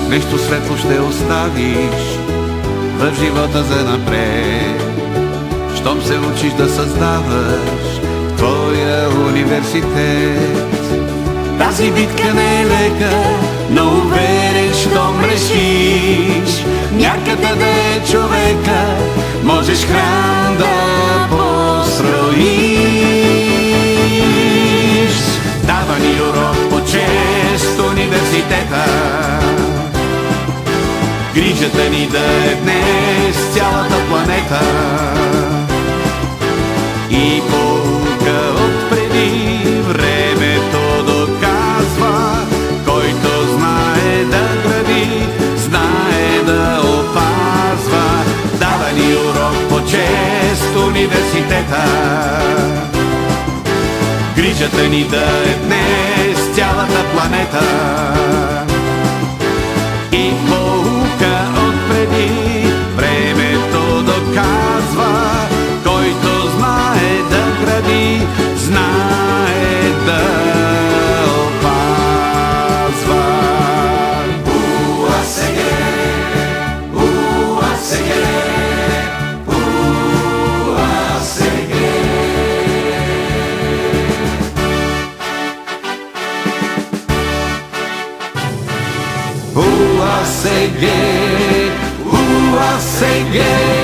нещо светло ще оставиш в живота за напред. Щом се учиш да създаваш твоя университет. Тази битка не е лека, но уверен, щом решиш някъде да е човека, можеш храм да построиш. Дава ни урок по чест университета, грижата ни да е днес цялата планета. И полука отпреди времето доказва, който знае да гради, знае да опазва. Дава ни урок по чест университета, грижата ни да е днес цялата планета. И полука отпреди времето доказва, който знае да гради, знае да опазва. УАСГ, УАСГ, УАСГ. УАСГ, УАСГ.